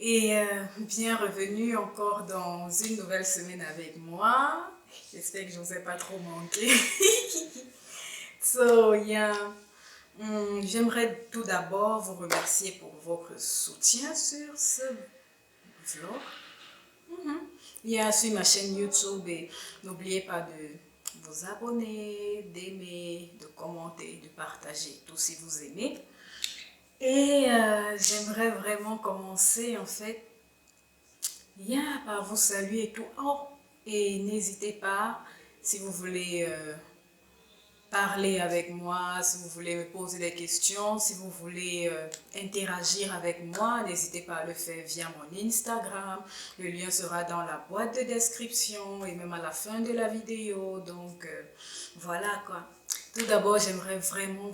et bienvenue encore dans une nouvelle semaine avec moi. J'espère que je ne vous ai pas trop manqué. So, yeah. J'aimerais tout d'abord vous remercier pour votre soutien sur ce vlog. Sur ma chaîne YouTube et n'oubliez pas de vous abonner, d'aimer, de commenter, de partager tout si vous aimez. Et j'aimerais vraiment commencer en fait par vous saluer et tout. Oh, et n'hésitez pas si vous voulez parler avec moi, si vous voulez me poser des questions, si vous voulez interagir avec moi, n'hésitez pas à le faire via mon Instagram. Le lien sera dans la boîte de description et même à la fin de la vidéo. Donc voilà quoi. Tout d'abord, j'aimerais vraiment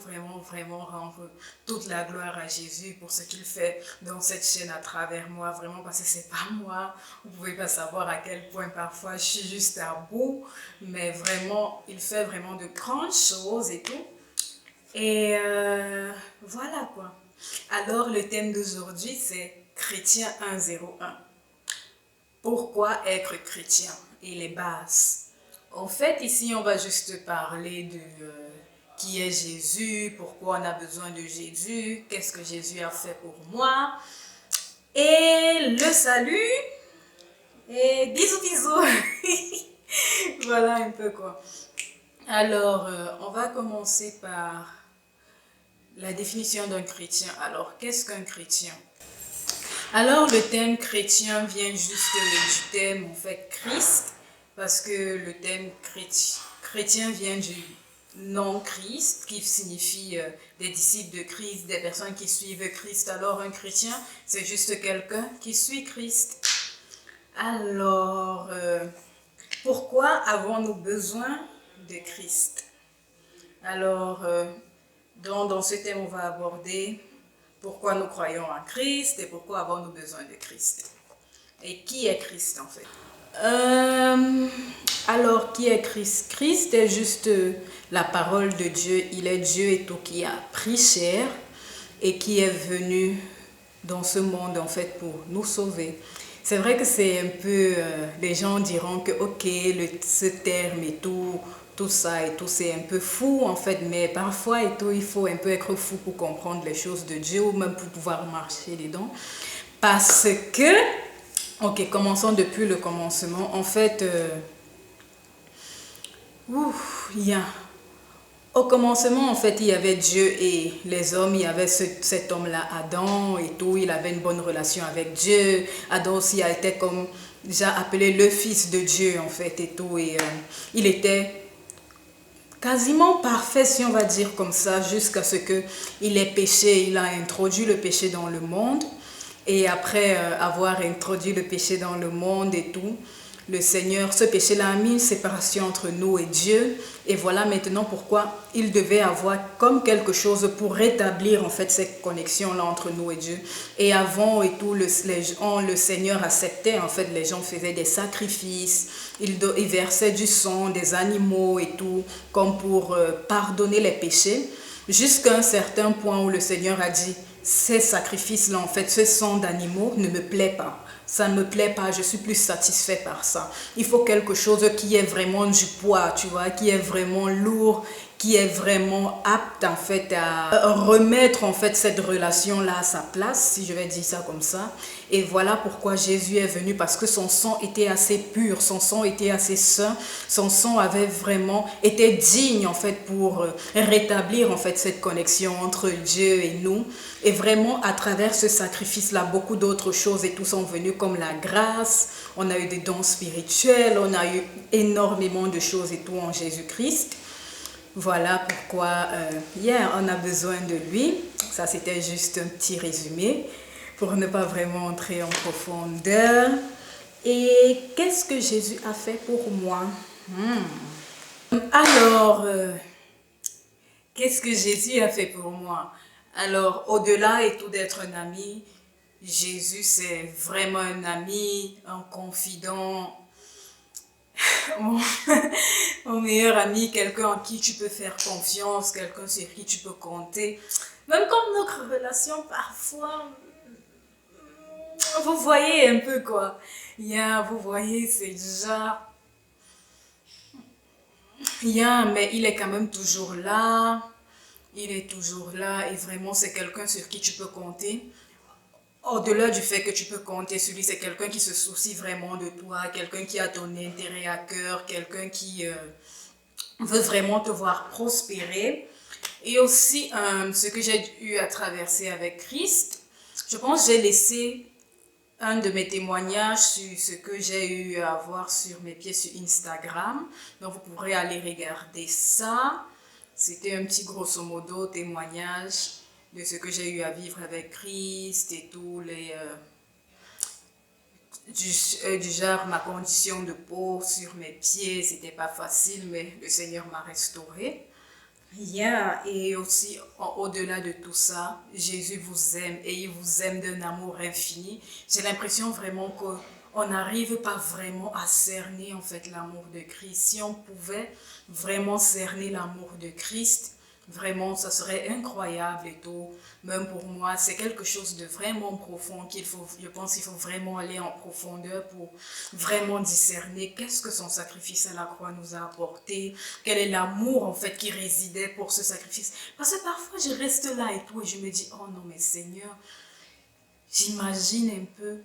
rendre toute la gloire à Jésus pour ce qu'il fait dans cette chaîne à travers moi, vraiment parce que c'est pas moi. Vous pouvez pas savoir à quel point parfois je suis juste à bout, mais vraiment, il fait vraiment de grandes choses et tout. Et voilà quoi. Alors, le thème d'aujourd'hui, c'est Chrétien 101. Pourquoi être chrétien et les bases. En fait, ici, on va juste parler de qui est Jésus, pourquoi on a besoin de Jésus, qu'est-ce que Jésus a fait pour moi, et le salut, et bisous. Voilà un peu quoi. Alors, on va commencer par la définition d'un chrétien. Alors, qu'est-ce qu'un chrétien? Alors, le terme chrétien vient juste du terme, en fait, Christ, parce que le terme chrétien vient du nom Christ, qui signifie des disciples de Christ, des personnes qui suivent Christ. Alors, un chrétien, c'est juste quelqu'un qui suit Christ. Alors, pourquoi avons-nous besoin de Christ? Alors, dans ce thème, on va aborder pourquoi nous croyons en Christ et pourquoi avons-nous besoin de Christ. Et qui est Christ en fait? Alors, qui est Christ? Christ est juste la parole de Dieu. Il est Dieu et tout qui a pris chair et qui est venu dans ce monde en fait pour nous sauver. C'est vrai que c'est un peu, les gens diront que ok, ce terme et tout ça et tout, c'est un peu fou en fait, mais parfois et tout, il faut un peu être fou pour comprendre les choses de Dieu ou même pour pouvoir marcher dedans. Parce que, ok, commençons depuis le commencement. En fait, au commencement, en fait, il y avait Dieu et les hommes. Il y avait cet homme-là, Adam et tout. Il avait une bonne relation avec Dieu. Adam aussi a été comme déjà appelé le fils de Dieu, en fait, et tout. Et il était quasiment parfait, si on va dire comme ça, jusqu'à ce qu'il ait péché. Il a introduit le péché dans le monde. Et après avoir introduit le péché dans le monde et tout, le Seigneur, ce péché-là a mis une séparation entre nous et Dieu. Et voilà maintenant pourquoi il devait avoir comme quelque chose pour rétablir en fait cette connexion-là entre nous et Dieu. Et avant et tout, le Seigneur acceptait, en fait, les gens faisaient des sacrifices, ils versaient du sang des animaux et tout, comme pour pardonner les péchés. Jusqu'à un certain point où le Seigneur a dit, ces sacrifices-là, en fait, ce sang d'animaux ne me plaît pas. Ça ne me plaît pas, je suis plus satisfait par ça. Il faut quelque chose qui est vraiment du poids, tu vois, qui est vraiment lourd, qui est vraiment apte en fait à remettre en fait cette relation-là à sa place, si je vais dire ça comme ça. Et voilà pourquoi Jésus est venu, parce que son sang était assez pur, son sang était assez saint, son sang avait vraiment été digne en fait pour rétablir en fait cette connexion entre Dieu et nous. Et vraiment à travers ce sacrifice-là, beaucoup d'autres choses et tout sont venues comme la grâce, on a eu des dons spirituels, on a eu énormément de choses et tout en Jésus-Christ. Voilà pourquoi on a besoin de lui. Ça, c'était juste un petit résumé pour ne pas vraiment entrer en profondeur. Et qu'est-ce que Jésus a fait pour moi? Alors, qu'est-ce que Jésus a fait pour moi? Alors, au-delà et tout d'être un ami, Jésus, c'est vraiment un ami, un confident, mon meilleur ami, quelqu'un en qui tu peux faire confiance, quelqu'un sur qui tu peux compter. Même comme notre relation parfois, Vous voyez un peu quoi. Vous voyez, c'est déjà... mais il est quand même toujours là. Il est toujours là et vraiment c'est quelqu'un sur qui tu peux compter. Au-delà du fait que tu peux compter sur lui, c'est quelqu'un qui se soucie vraiment de toi, quelqu'un qui a ton intérêt à cœur, quelqu'un qui veut vraiment te voir prospérer. Et aussi, ce que j'ai eu à traverser avec Christ, je pense que j'ai laissé un de mes témoignages sur ce que j'ai eu à voir sur mes pieds sur Instagram. Donc, vous pourrez aller regarder ça. C'était un petit grosso modo témoignage de ce que j'ai eu à vivre avec Christ et tous les... du genre ma condition de peau sur mes pieds, c'était pas facile, mais le Seigneur m'a restauré. Et aussi, au-delà de tout ça, Jésus vous aime et il vous aime d'un amour infini. J'ai l'impression vraiment qu'on n'arrive pas vraiment à cerner en fait l'amour de Christ. Si on pouvait vraiment cerner l'amour de Christ, vraiment, ça serait incroyable et tout. Même pour moi, c'est quelque chose de vraiment profond je pense qu'il faut vraiment aller en profondeur pour vraiment discerner qu'est-ce que son sacrifice à la croix nous a apporté, quel est l'amour en fait qui résidait pour ce sacrifice. Parce que parfois je reste là et tout et je me dis, oh non mais Seigneur, j'imagine un peu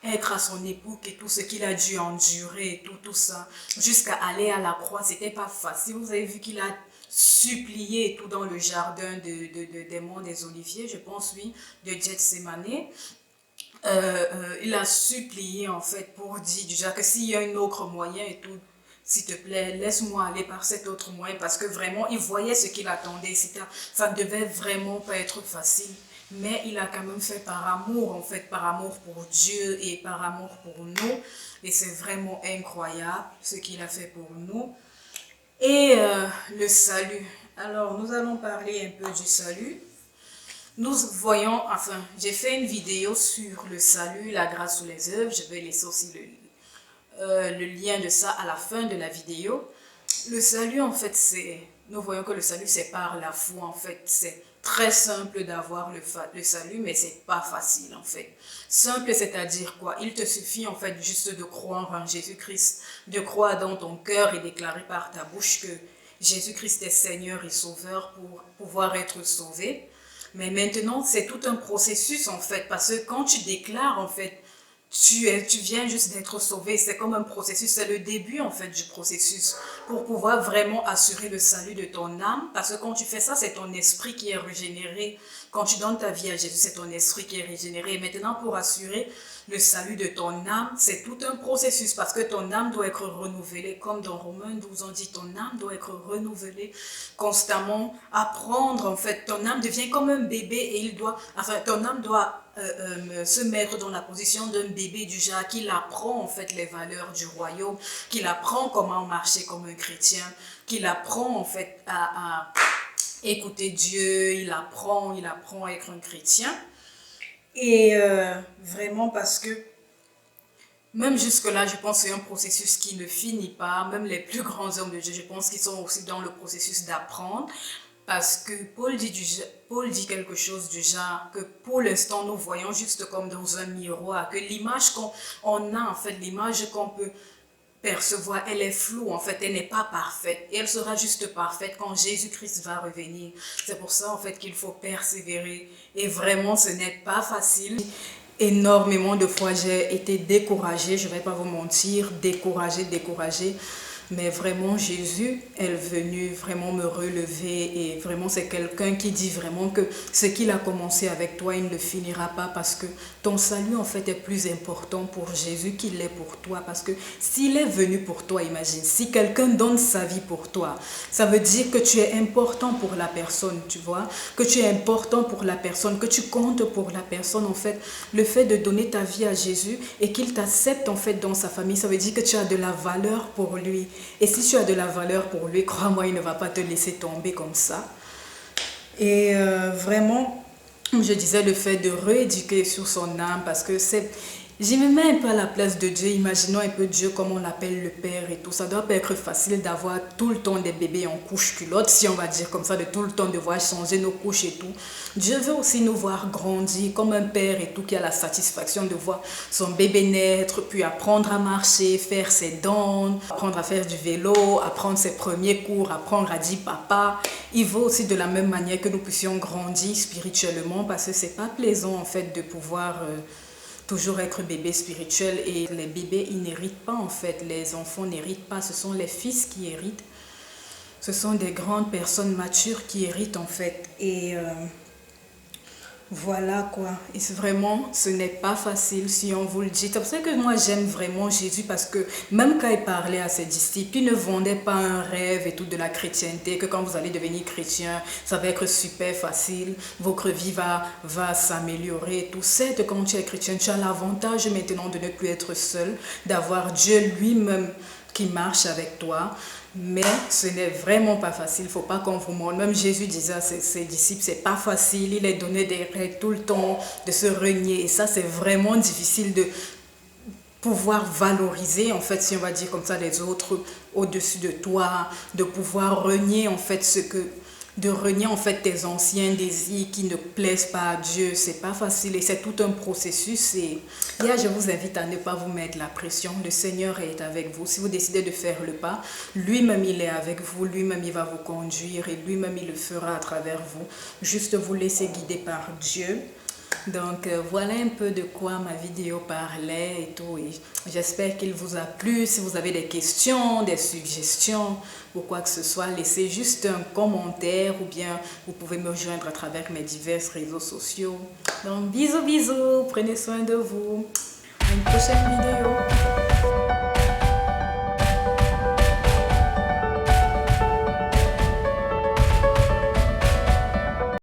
être à son époque et tout ce qu'il a dû endurer et tout ça, jusqu'à aller à la croix, c'était pas facile. Vous avez vu qu'il a supplié et tout dans le jardin des monts des Oliviers, je pense, oui, de Gethsemane. Il a supplié en fait pour dire déjà que s'il y a un autre moyen et tout, s'il te plaît, laisse-moi aller par cet autre moyen parce que vraiment, il voyait ce qu'il attendait. Ça ne devait vraiment pas être facile. Mais il a quand même fait par amour, en fait, par amour pour Dieu et par amour pour nous. Et c'est vraiment incroyable ce qu'il a fait pour nous. Et le salut. Alors, nous allons parler un peu du salut. Nous voyons, enfin, j'ai fait une vidéo sur le salut, la grâce ou les œuvres. Je vais laisser aussi le lien de ça à la fin de la vidéo. Le salut, en fait, nous voyons que le salut, c'est par la foi, en fait. C'est très simple d'avoir le salut, mais c'est pas facile, en fait. Simple, c'est-à-dire quoi? Il te suffit, en fait, juste de croire en Jésus-Christ, de croire dans ton cœur et déclarer par ta bouche que Jésus-Christ est Seigneur et Sauveur pour pouvoir être sauvé. Mais maintenant, c'est tout un processus, en fait, parce que quand tu déclares, en fait, tu viens juste d'être sauvé. C'est comme un processus, c'est le début en fait du processus pour pouvoir vraiment assurer le salut de ton âme. Parce que quand tu fais ça, c'est ton esprit qui est régénéré. Quand tu donnes ta vie à Jésus, c'est ton esprit qui est régénéré. Et maintenant, pour assurer le salut de ton âme, c'est tout un processus parce que ton âme doit être renouvelée. Comme dans Romains 12, on dit ton âme doit être renouvelée constamment. Apprendre en fait, ton âme devient comme un bébé et ton âme doit se mettre dans la position d'un bébé du genre qu'il apprend en fait les valeurs du royaume, qu'il apprend comment marcher comme un chrétien, qu'il apprend en fait à écouter Dieu, il apprend à être un chrétien. Et vraiment parce que même jusque-là, je pense que c'est un processus qui ne finit pas. Même les plus grands hommes de Dieu, je pense qu'ils sont aussi dans le processus d'apprendre. Parce que Paul dit quelque chose du genre que pour l'instant nous voyons juste comme dans un miroir, que l'image qu'on a en fait, l'image qu'on peut percevoir, elle est floue en fait, elle n'est pas parfaite. Et elle sera juste parfaite quand Jésus-Christ va revenir. C'est pour ça en fait qu'il faut persévérer. Et vraiment ce n'est pas facile. Énormément de fois j'ai été découragée, je ne vais pas vous mentir, découragée. Mais vraiment, Jésus est venu vraiment me relever et vraiment, c'est quelqu'un qui dit vraiment que ce qu'il a commencé avec toi, il ne le finira pas parce que ton salut, en fait, est plus important pour Jésus qu'il l'est pour toi. Parce que s'il est venu pour toi, imagine, si quelqu'un donne sa vie pour toi, ça veut dire que tu es important pour la personne, tu vois, que tu es important pour la personne, que tu comptes pour la personne, en fait. Le fait de donner ta vie à Jésus et qu'il t'accepte, en fait, dans sa famille, ça veut dire que tu as de la valeur pour lui. Et si tu as de la valeur pour lui, crois-moi, il ne va pas te laisser tomber comme ça. Et vraiment, je disais le fait de rééduquer sur son âme parce que j'y me mets un peu à la place de Dieu, imaginons un peu Dieu comme on l'appelle le Père et tout. Ça doit pas être facile d'avoir tout le temps des bébés en couche culotte, si on va dire comme ça, de tout le temps devoir changer nos couches et tout. Dieu veut aussi nous voir grandir comme un père et tout, qui a la satisfaction de voir son bébé naître, puis apprendre à marcher, faire ses dents, apprendre à faire du vélo, apprendre ses premiers cours, apprendre à dire papa. Il veut aussi de la même manière que nous puissions grandir spirituellement, parce que c'est pas plaisant en fait de pouvoir toujours être bébé spirituel. Et les bébés, ils n'héritent pas en fait, les enfants n'héritent pas, ce sont les fils qui héritent. Ce sont des grandes personnes matures qui héritent en fait. Et voilà quoi. Et c'est vraiment, ce n'est pas facile si on vous le dit. C'est pour ça que moi j'aime vraiment Jésus, parce que même quand il parlait à ses disciples, il ne vendait pas un rêve et tout de la chrétienté, que quand vous allez devenir chrétien, ça va être super facile, votre vie va s'améliorer. Tout c'est que quand tu es chrétien, tu as l'avantage maintenant de ne plus être seul, d'avoir Dieu lui-même qui marche avec toi. Mais ce n'est vraiment pas facile, il ne faut pas qu'on vous montre. Même Jésus disait à ses disciples, c'est pas facile, il leur donnait des règles tout le temps, de se renier. Et ça, c'est vraiment difficile de pouvoir valoriser, en fait, si on va dire comme ça, les autres au-dessus de toi, de pouvoir renier, en fait, de renier en fait tes anciens désirs qui ne plaisent pas à Dieu. C'est pas facile et c'est tout un processus. Et là, je vous invite à ne pas vous mettre la pression. Le Seigneur est avec vous. Si vous décidez de faire le pas, lui-même il est avec vous, lui-même il va vous conduire et lui-même il le fera à travers vous. Juste vous laissez guider par Dieu. Donc voilà un peu de quoi ma vidéo parlait et tout, et j'espère qu'il vous a plu. Si vous avez des questions, des suggestions ou quoi que ce soit, laissez juste un commentaire ou bien vous pouvez me rejoindre à travers mes divers réseaux sociaux. Donc bisous bisous, prenez soin de vous, à une prochaine vidéo.